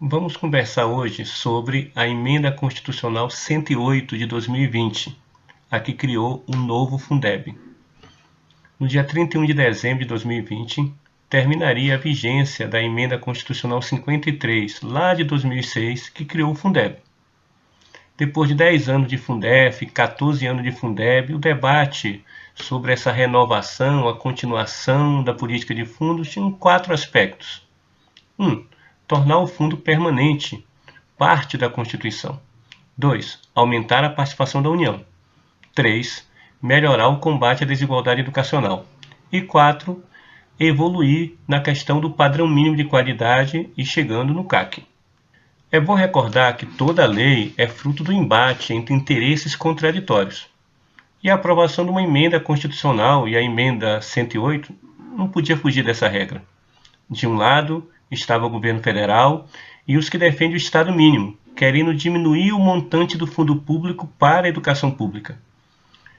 Vamos conversar hoje sobre a Emenda Constitucional 108 de 2020, a que criou o novo Fundeb. No dia 31 de dezembro de 2020, terminaria a vigência da Emenda Constitucional 53, lá de 2006, que criou o Fundeb. Depois de 10 anos de Fundef, 14 anos de Fundeb, o debate sobre essa renovação, a continuação da política de fundos tinha 4 aspectos. 1. Tornar o fundo permanente, parte da Constituição. 2. Aumentar a participação da União. 3. Melhorar o combate à desigualdade educacional. E 4. Evoluir na questão do padrão mínimo de qualidade e chegando no CAC. É bom recordar que toda lei é fruto do embate entre interesses contraditórios. E a aprovação de uma emenda constitucional e a emenda 108 não podia fugir dessa regra. De um lado estava o governo federal e os que defendem o Estado mínimo, querendo diminuir o montante do fundo público para a educação pública.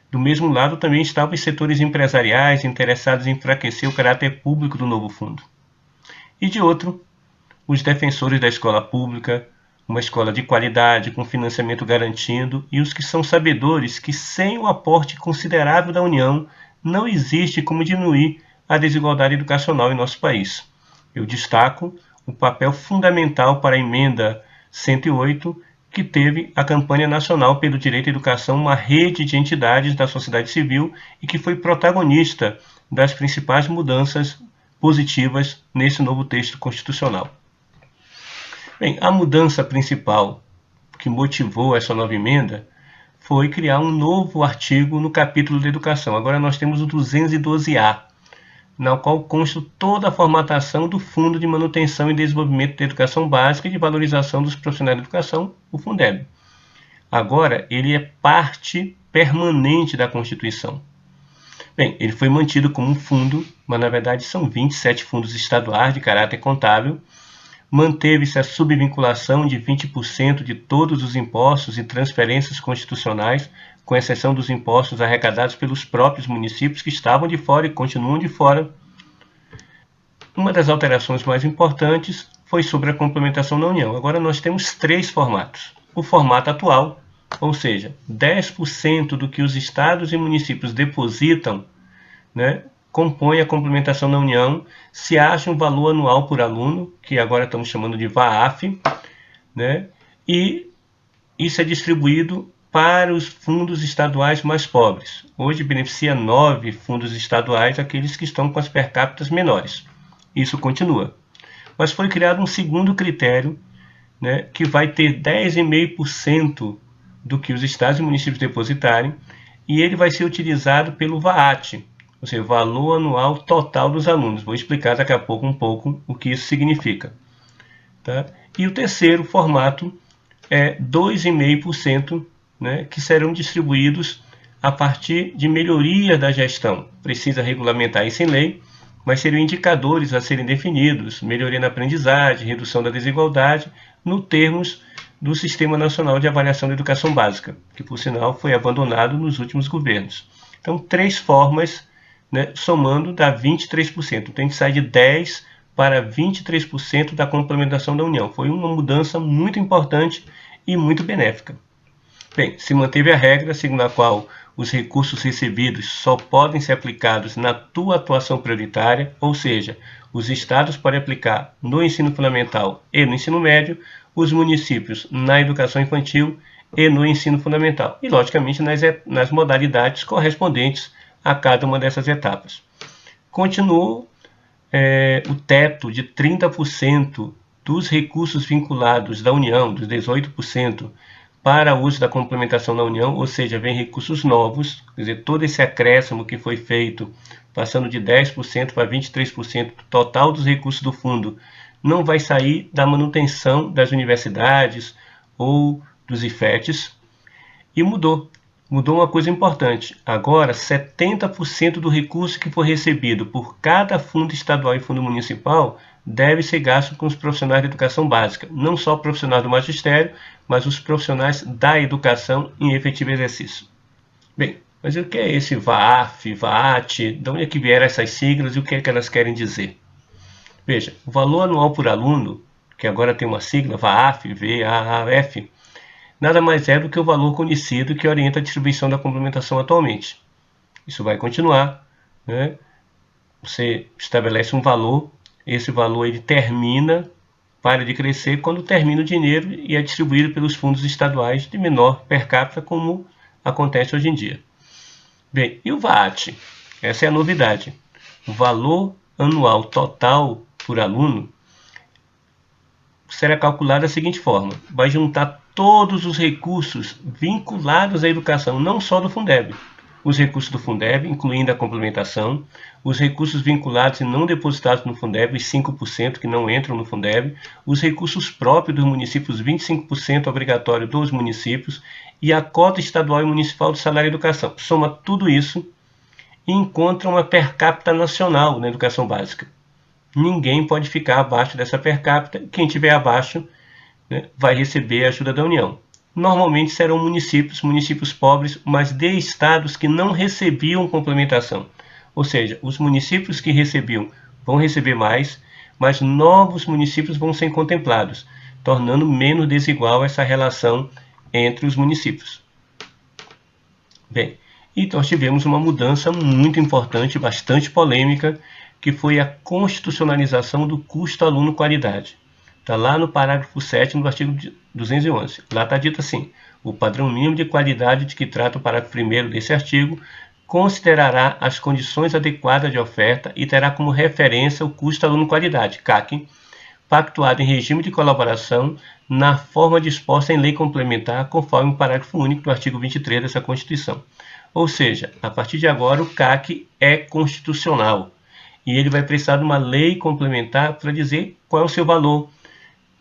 Do mesmo lado também estavam os setores empresariais interessados em enfraquecer o caráter público do novo fundo. E de outro, os defensores da escola pública, uma escola de qualidade, com financiamento garantido, e os que são sabedores que sem o aporte considerável da União não existe como diminuir a desigualdade educacional em nosso país. Eu destaco o papel fundamental para a emenda 108, que teve a campanha nacional pelo direito à educação, uma rede de entidades da sociedade civil e que foi protagonista das principais mudanças positivas nesse novo texto constitucional. Bem, a mudança principal que motivou essa nova emenda foi criar um novo artigo no capítulo de educação. Agora nós temos o 212A, na qual consta toda a formatação do Fundo de Manutenção e Desenvolvimento da Educação Básica e de Valorização dos Profissionais da Educação, o Fundeb. Agora, ele é parte permanente da Constituição. Bem, ele foi mantido como um fundo, mas na verdade são 27 fundos estaduais de caráter contábil. Manteve-se a subvinculação de 20% de todos os impostos e transferências constitucionais, com exceção dos impostos arrecadados pelos próprios municípios que estavam de fora e continuam de fora. Uma das alterações mais importantes foi sobre a complementação da União. Agora nós temos 3 formatos. O formato atual, ou seja, 10% do que os estados e municípios depositam, compõe a complementação da União, se acha um valor anual por aluno, que agora estamos chamando de VAAF, e isso é distribuído para os fundos estaduais mais pobres. Hoje beneficia 9 fundos estaduais, aqueles que estão com as per capita menores. Isso continua. Mas foi criado um segundo critério, que vai ter 10,5% do que os estados e municípios depositarem, e ele vai ser utilizado pelo VAAT, ou seja, valor anual total dos alunos. Vou explicar daqui a pouco um pouco o que isso significa. Tá? E o terceiro formato é 2,5%, que serão distribuídos a partir de melhoria da gestão. Precisa regulamentar isso em lei, mas seriam indicadores a serem definidos, melhoria na aprendizagem, redução da desigualdade, no termos do Sistema Nacional de Avaliação da Educação Básica, que, por sinal, foi abandonado nos últimos governos. Então, 3 formas, somando dá 23%. Tem que sair de 10% para 23% da complementação da União. Foi uma mudança muito importante e muito benéfica. Bem, se manteve a regra segundo a qual os recursos recebidos só podem ser aplicados na tua atuação prioritária, ou seja, os estados podem aplicar no ensino fundamental e no ensino médio, os municípios na educação infantil e no ensino fundamental, e logicamente nas modalidades correspondentes a cada uma dessas etapas. Continuou o teto de 30% dos recursos vinculados da União, dos 18%, para o uso da complementação da União, ou seja, vem recursos novos, quer dizer, todo esse acréscimo que foi feito, passando de 10% para 23% total dos recursos do fundo, não vai sair da manutenção das universidades ou dos IFETs, e mudou uma coisa importante. Agora, 70% do recurso que for recebido por cada fundo estadual e fundo municipal deve ser gasto com os profissionais de educação básica, não só profissionais do magistério, mas os profissionais da educação em efetivo exercício. Bem, mas o que é esse VAAF, VAAT, de onde é que vieram essas siglas e o que é que elas querem dizer? Veja, o valor anual por aluno, que agora tem uma sigla, VAAF, VAAF, nada mais é do que o valor conhecido que orienta a distribuição da complementação atualmente. Isso vai continuar, né? Você estabelece um valor, esse valor ele termina, para de crescer quando termina o dinheiro e é distribuído pelos fundos estaduais de menor per capita, como acontece hoje em dia. Bem, e o VAT? Essa é a novidade. O valor anual total por aluno será calculado da seguinte forma: vai juntar todos os recursos vinculados à educação, não só do Fundeb. Os recursos do Fundeb, incluindo a complementação, os recursos vinculados e não depositados no Fundeb, os 5% que não entram no Fundeb, os recursos próprios dos municípios, 25% obrigatório dos municípios, e a cota estadual e municipal do salário de educação. Soma tudo isso e encontra uma per capita nacional na educação básica. Ninguém pode ficar abaixo dessa per capita. Quem estiver abaixo, né, vai receber a ajuda da União. Normalmente serão municípios pobres, mas de estados que não recebiam complementação. Ou seja, os municípios que recebiam vão receber mais, mas novos municípios vão ser contemplados, tornando menos desigual essa relação entre os municípios. Bem, e nós tivemos uma mudança muito importante, bastante polêmica, que foi a constitucionalização do custo aluno-qualidade. Está lá no parágrafo 7º do artigo 211. Lá está dito assim: o padrão mínimo de qualidade de que trata o parágrafo 1º desse artigo considerará as condições adequadas de oferta e terá como referência o custo aluno-qualidade, CAC, pactuado em regime de colaboração na forma disposta em lei complementar, conforme o parágrafo único do artigo 23 dessa Constituição. Ou seja, a partir de agora o CAC é constitucional e ele vai precisar de uma lei complementar para dizer qual é o seu valor,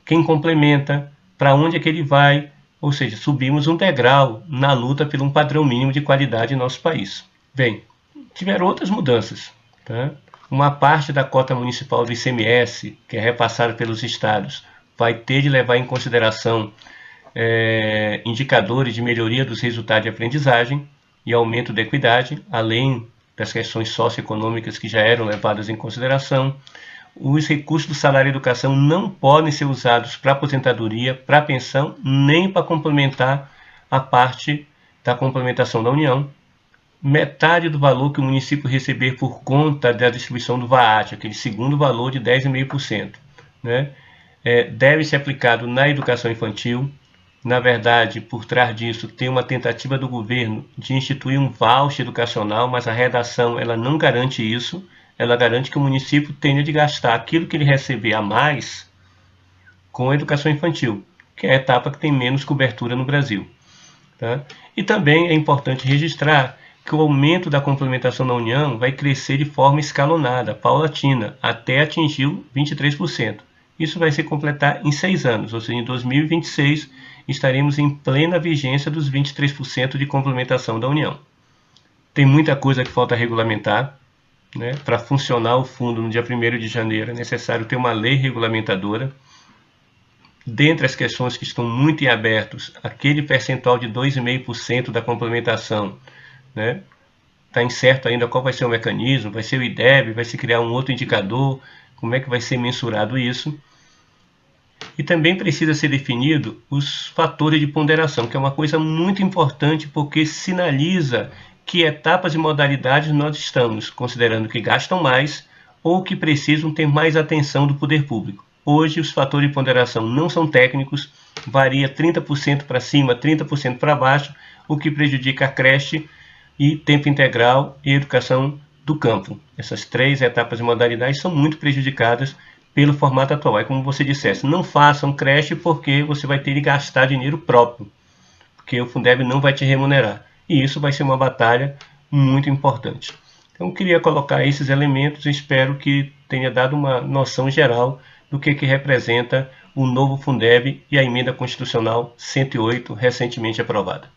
quem complementa, para onde é que ele vai, ou seja, subimos um degrau na luta por um padrão mínimo de qualidade em nosso país. Bem, tiveram outras mudanças, tá? Uma parte da cota municipal do ICMS, que é repassada pelos estados, vai ter de levar em consideração indicadores de melhoria dos resultados de aprendizagem e aumento da equidade, além das questões socioeconômicas que já eram levadas em consideração. Os recursos do salário e educação não podem ser usados para aposentadoria, para pensão, nem para complementar a parte da complementação da União. Metade do valor que o município receber por conta da distribuição do VAT, aquele segundo valor de 10,5%, né, deve ser aplicado na educação infantil. Na verdade, por trás disso, tem uma tentativa do governo de instituir um voucher educacional, mas a redação ela não garante isso. Ela garante que o município tenha de gastar aquilo que ele receber a mais com a educação infantil, que é a etapa que tem menos cobertura no Brasil. Tá? E também é importante registrar que o aumento da complementação da União vai crescer de forma escalonada, paulatina, até atingir 23%. Isso vai se completar em 6 anos, ou seja, em 2026 estaremos em plena vigência dos 23% de complementação da União. Tem muita coisa que falta regulamentar, né? Para funcionar o fundo no dia 1º de janeiro é necessário ter uma lei regulamentadora. Dentre as questões que estão muito em abertos, aquele percentual de 2,5% da complementação, né? Está incerto ainda qual vai ser o mecanismo, vai ser o IDEB, vai se criar um outro indicador, como é que vai ser mensurado isso. E também precisa ser definido os fatores de ponderação, que é uma coisa muito importante porque sinaliza que etapas e modalidades nós estamos considerando que gastam mais ou que precisam ter mais atenção do poder público. Hoje os fatores de ponderação não são técnicos, varia 30% para cima, 30% para baixo, o que prejudica a creche e tempo integral e educação do campo. Essas 3 etapas e modalidades são muito prejudicadas pelo formato atual. É como você dissesse, não façam creche porque você vai ter de gastar dinheiro próprio, porque o Fundeb não vai te remunerar. E isso vai ser uma batalha muito importante. Então, eu queria colocar esses elementos e espero que tenha dado uma noção geral do que representa o novo Fundeb e a emenda constitucional 108 recentemente aprovada.